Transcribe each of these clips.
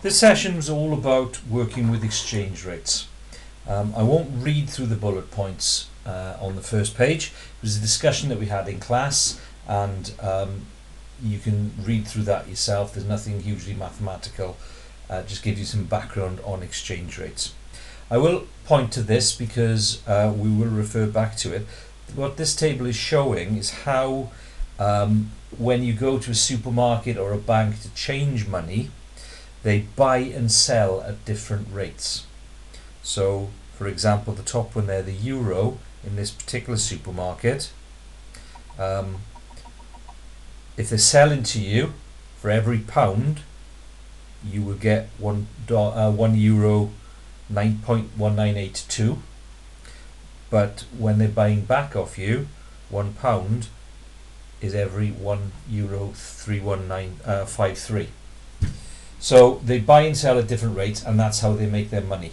This session is all about working with exchange rates. I won't read through the bullet points on the first page. It was a discussion that we had in class, and you can read through that yourself. There's nothing hugely mathematical, just gives you some background on exchange rates. I will point to this because we will refer back to it. What this table is showing is how when you go to a supermarket or a bank to change money, they buy and sell at different rates. So, for example, the top one there, the euro, in this particular supermarket, if they're selling to you for every pound, you will get €1 9.1982. But when they're buying back off you, £1 is every €1 31953. So they buy and sell at different rates, and that's how they make their money.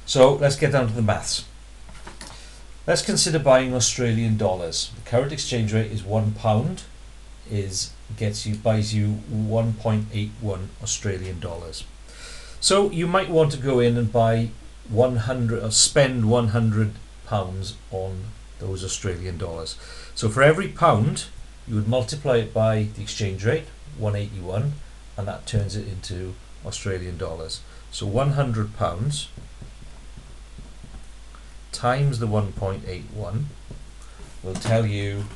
So let's get down to the maths. Let's consider buying Australian dollars. The current exchange rate is £1 buys you 1.81 Australian dollars. So you might want to go in and buy 100 or spend £100 on those Australian dollars. So for every pound, you would multiply it by the exchange rate, 181, and that turns it into Australian dollars. So £100 times the 1.81 will tell you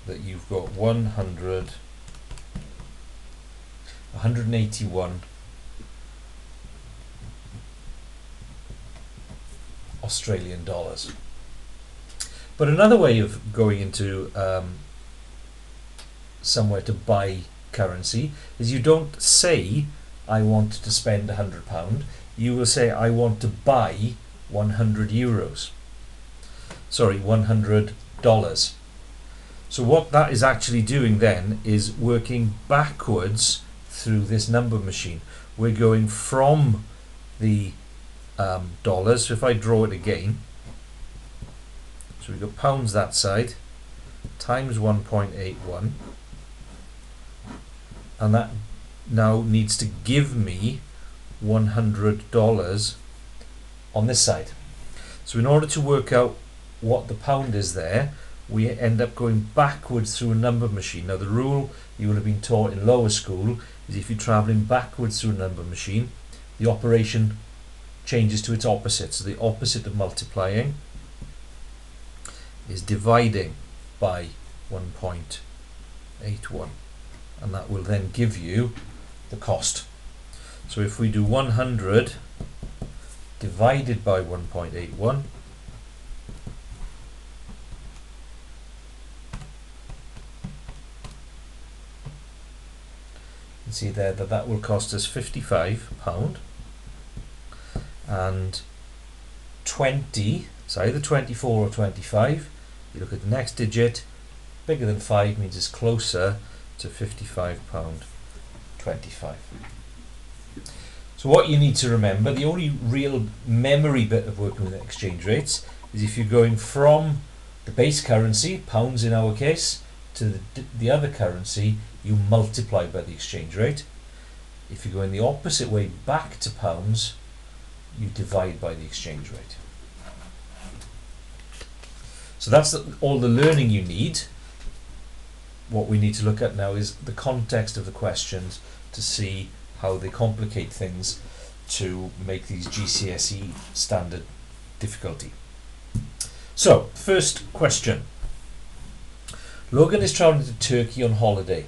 that you've got 181 Australian dollars. But another way of going into somewhere to buy currency is you don't say I want to spend £100. You will say I want to buy 100 euros. Sorry, $100. So what that is actually doing then is working backwards through this number machine. We're going from the dollars. So if I draw it again, so we've got pounds that side, times 1.81, and that now needs to give me $100 on this side. So in order to work out what the pound is there, we end up going backwards through a number machine. Now the rule you will have been taught in lower school is if you're travelling backwards through a number machine, the operation changes to its opposite. So the opposite of multiplying is dividing by 1.81, and that will then give you the cost. So if we do 100 divided by 1.81, you see there that that will cost us £55, and 20, so either 24 or 25. You look at the next digit, bigger than 5 means it's closer to £55.25. So what you need to remember, the only real memory bit of working with exchange rates is if you're going from the base currency, pounds in our case, to the other currency, you multiply by the exchange rate. If you're going the opposite way back to pounds, you divide by the exchange rate. So that's all the learning you need. What we need to look at now is the context of the questions to see how they complicate things to make these GCSE standard difficulty. So, first question. Logan is travelling to Turkey on holiday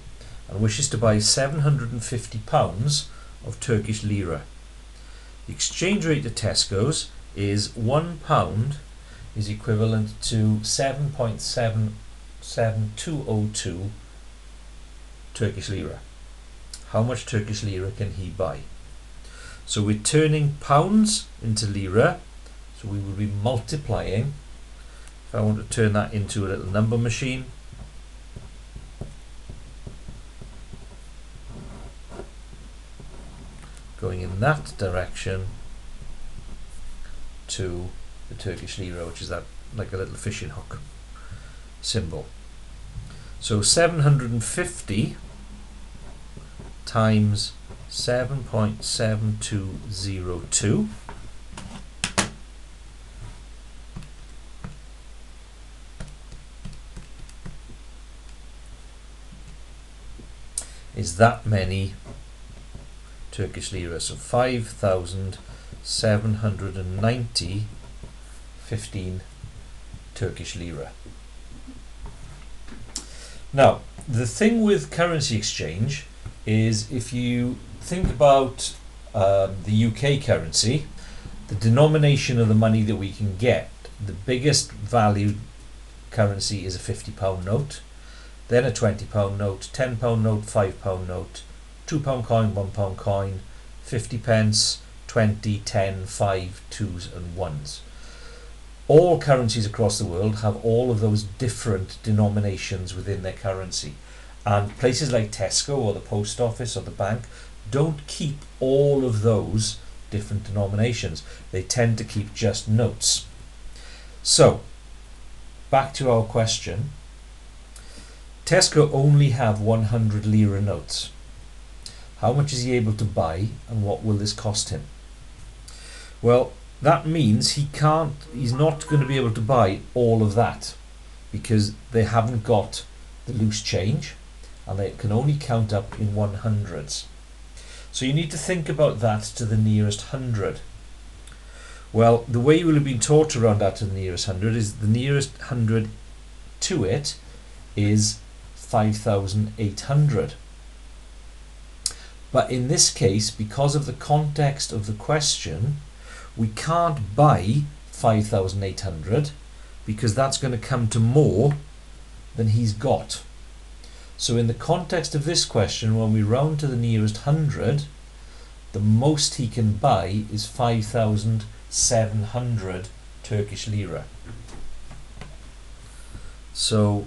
and wishes to buy £750 of Turkish lira. The exchange rate at Tesco's is £1 is equivalent to 7.77202 Turkish lira. How much Turkish lira can he buy? So we're turning pounds into lira, so we will be multiplying. If I want to turn that into a little number machine, going in that direction to the Turkish lira, which is that like a little fishing hook. symbol. So 750 times 7.7202 is that many Turkish lira. So 5,790 15 Turkish lira. Now, the thing with currency exchange is, if you think about the UK currency, the denomination of the money that we can get, the biggest valued currency is a £50 note, then a £20 note, £10 note, £5 note, £2 coin, £1 coin, 50 pence, 20, 10, 5, 2s and 1s. All currencies across the world have all of those different denominations within their currency, and places like Tesco or the post office or the bank don't keep all of those different denominations. They tend to keep just notes. So back to our question, Tesco only have 100 lira notes. How much is he able to buy, and what will this cost him? Well, that means he's not going to be able to buy all of that, because they haven't got the loose change and they can only count up in 100s. So you need to think about that to the nearest 100. Well, the way you will have been taught to round that to the nearest 100 is the nearest 100 to it is 5,800. But in this case, because of the context of the question, we can't buy 5,800 because that's going to come to more than he's got. So in the context of this question, when we round to the nearest 100, the most he can buy is 5,700 Turkish lira. So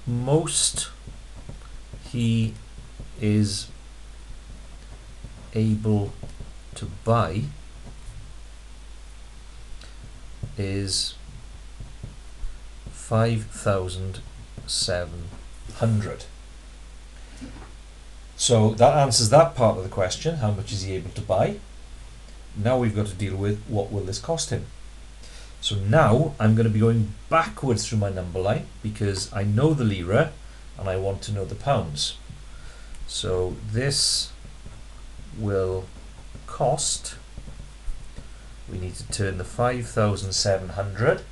most he is able to buy is 5,700. So that answers that part of the question, how much is he able to buy? Now we've got to deal with what will this cost him. So now I'm going to be going backwards through my number line because I know the lira and I want to know the pounds. So this will cost, we need to turn the 5,700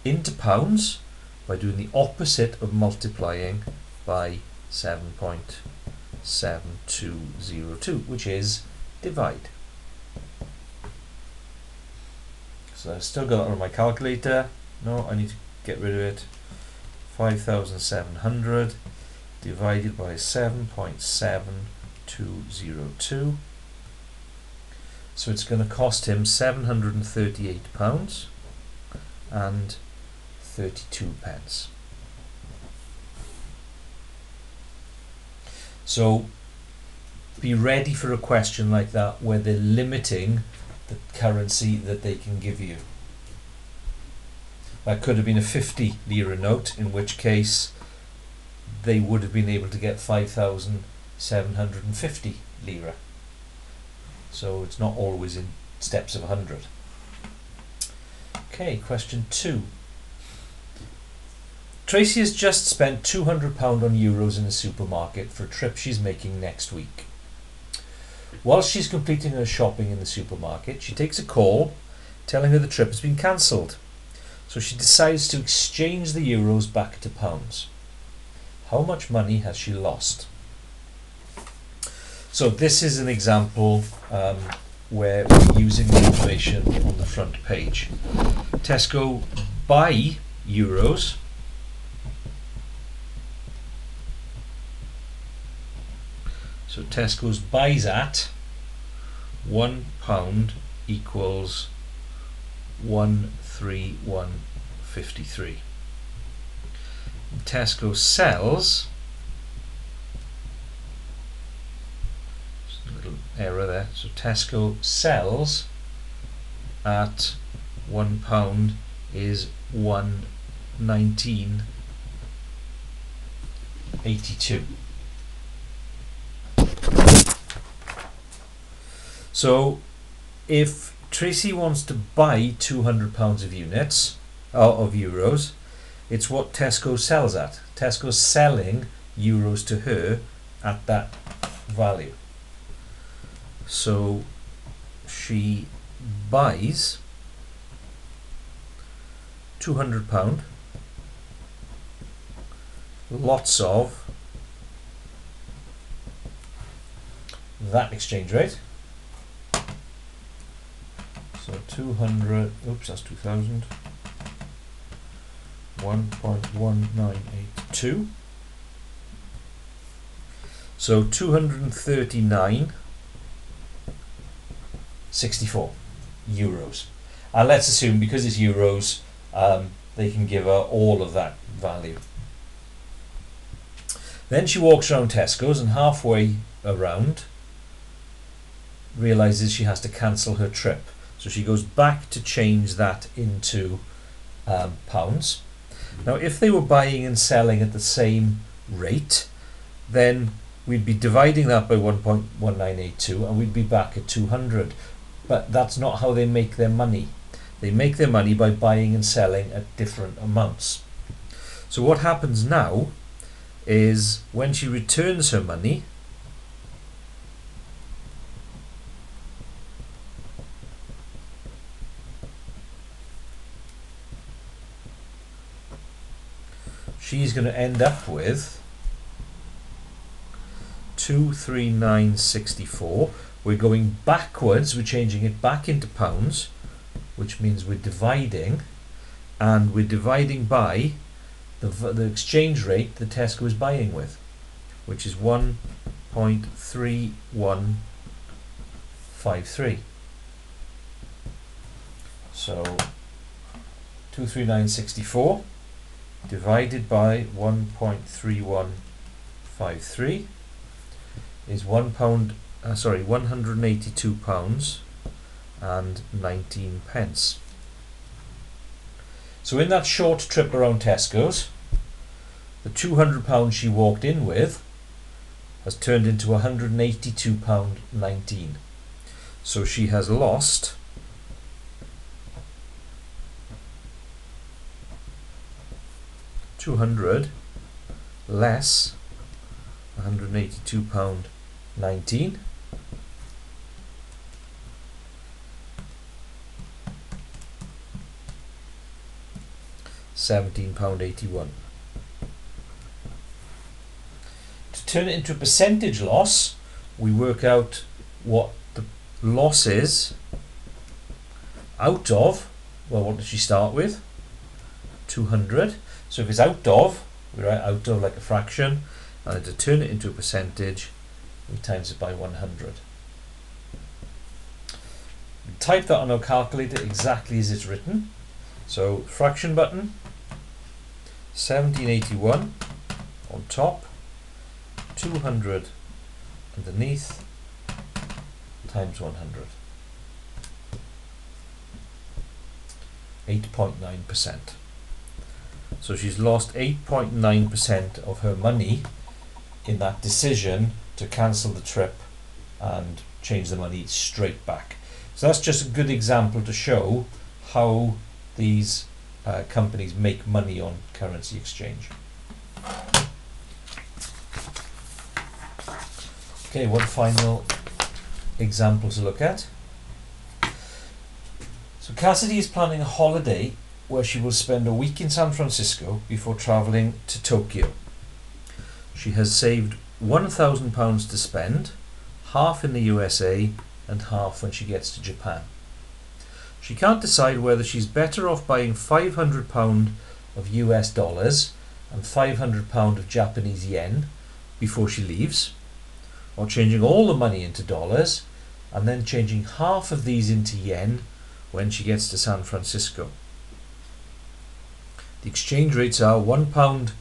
into pounds by doing the opposite of multiplying by 7.7202, which is divide. So I've still got it on my calculator. No, I need to get rid of it. 5,700 divided by 7.7202. So it's going to cost him £738 and 32 pence. So be ready for a question like that where they're limiting the currency that they can give you. That could have been a 50 lira note, in which case they would have been able to get 5,750 lira. So it's not always in steps of 100. Okay, question 2. Tracy has just spent £200 on euros in a supermarket for a trip she's making next week. While she's completing her shopping in the supermarket, she takes a call telling her the trip has been cancelled. So she decides to exchange the euros back to pounds. How much money has she lost? So this is an example where we're using the information on the front page. Tesco buy euros . So Tesco's buys at £1 equals 131.53. Tesco sells, just a little error there, so Tesco sells at £1 is 119.50. £1,282. So if Tracy wants to buy £200 of units, of euros, it's what Tesco sells at. Tesco's selling euros to her at that value. So she buys £200, lots of that exchange rate. So 200, oops, that's 2000, 1.1982. So 239.64 euros. And let's assume because it's euros, they can give her all of that value. Then she walks around Tesco's and halfway around realizes she has to cancel her trip. So she goes back to change that into pounds. Now if they were buying and selling at the same rate, then we'd be dividing that by 1.1982 and we'd be back at 200. But that's not how they make their money. They make their money by buying and selling at different amounts. So what happens now is when she returns her money, she's going to end up with 239.64. We're going backwards, we're changing it back into pounds, which means we're dividing, and we're dividing by the exchange rate that Tesco is buying with, which is 1.3153. So 239.64 divided by 1.3153 is £182 and 19 pence. So in that short trip around Tesco's, the £200 she walked in with has turned into £182.19. So she has lost £200 less £182.19. £17.81. To turn it into a percentage loss, we work out what the loss is out of, well, what did she start with? 200. So if it's out of, we write out of like a fraction, and to turn it into a percentage, we times it by 100. We type that on our calculator exactly as it's written. So fraction button, 1781 on top, 200 underneath, times 100. 8.9%. So she's lost 8.9% of her money in that decision to cancel the trip and change the money straight back. So that's just a good example to show how these companies make money on currency exchange. Okay, one final example to look at. So Cassidy is planning a holiday where she will spend a week in San Francisco before travelling to Tokyo. She has saved £1,000 to spend, half in the USA and half when she gets to Japan. She can't decide whether she's better off buying £500 of US dollars and £500 of Japanese yen before she leaves, or changing all the money into dollars and then changing half of these into yen when she gets to San Francisco. The exchange rates are £1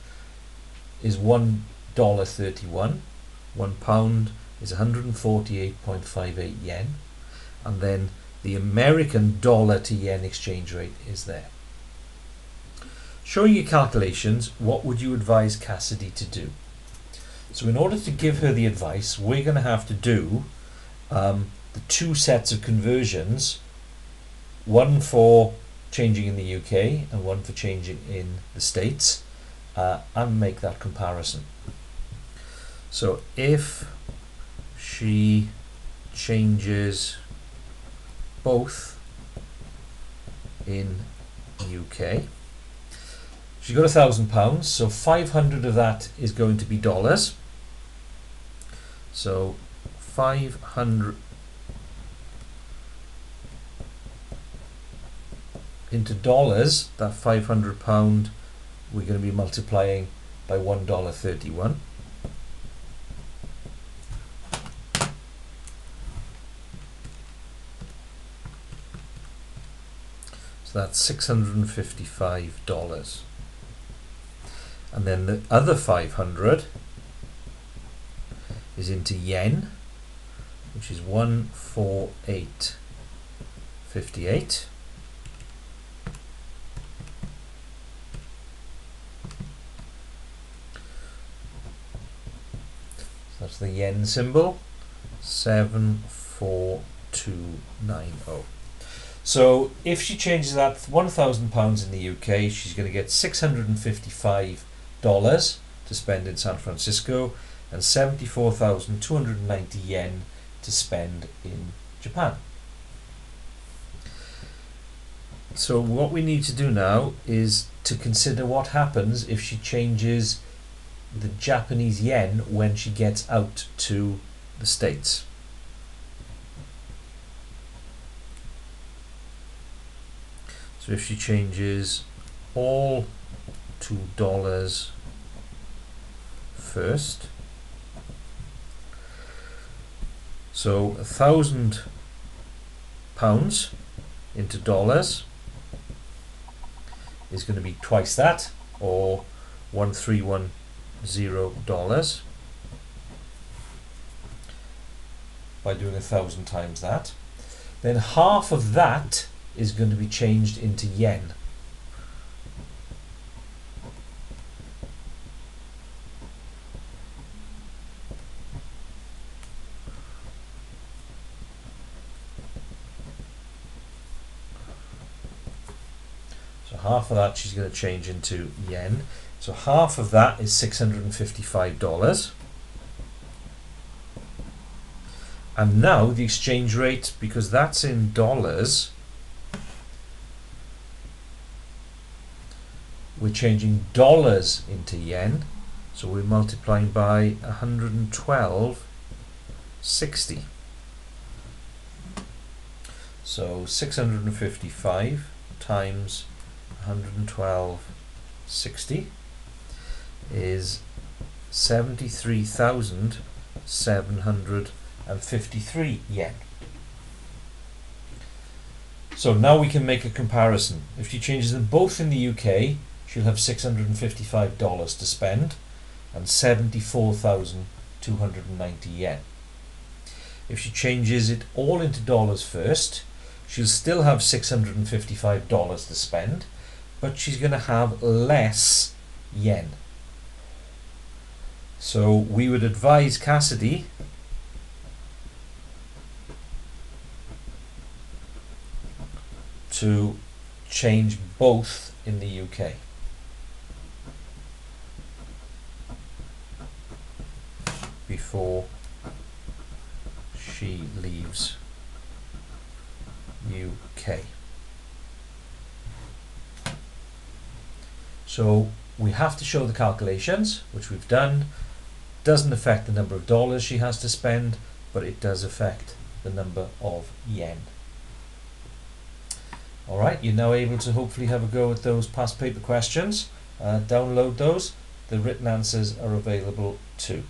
is $1.31, £1 is 148.58 yen, and then the American dollar to yen exchange rate is there. Showing your calculations, what would you advise Cassidy to do? So in order to give her the advice, we're going to have to do the two sets of conversions, one for changing in the UK and one for changing in the States, and make that comparison. So if she changes both in UK, she's got £1,000, so 500 of that is going to be dollars. So 500 into dollars, that £500 we're going to be multiplying by $1.31. So that's $655. And then the other 500 is into yen, which is 148.58. That's the yen symbol, 74290. So if she changes that £1,000 in the UK, she's going to get $655 to spend in San Francisco and 74,290 yen to spend in Japan. So what we need to do now is to consider what happens if she changes the Japanese yen when she gets out to the States. So if she changes all to dollars first, so £1,000 into dollars is going to be twice that, or $1,310 by doing 1,000 times that. Then half of that is going to be changed into yen. So half of that she's going to change into yen. So half of that is $655. And now the exchange rate, because that's in dollars, we're changing dollars into yen, so we're multiplying by 112.60. So 655 times 112.60 is 73,753 yen. So now we can make a comparison. If she changes them both in the UK, she'll have $655 to spend and 74,290 yen. If she changes it all into dollars first, she'll still have $655 to spend, but she's going to have less yen. So we would advise Cassidy to change both in the UK. Before she leaves UK. So we have to show the calculations, which we've done. Doesn't affect the number of dollars she has to spend, but it does affect the number of yen. Alright, you're now able to hopefully have a go at those past paper questions. Download those. The written answers are available too.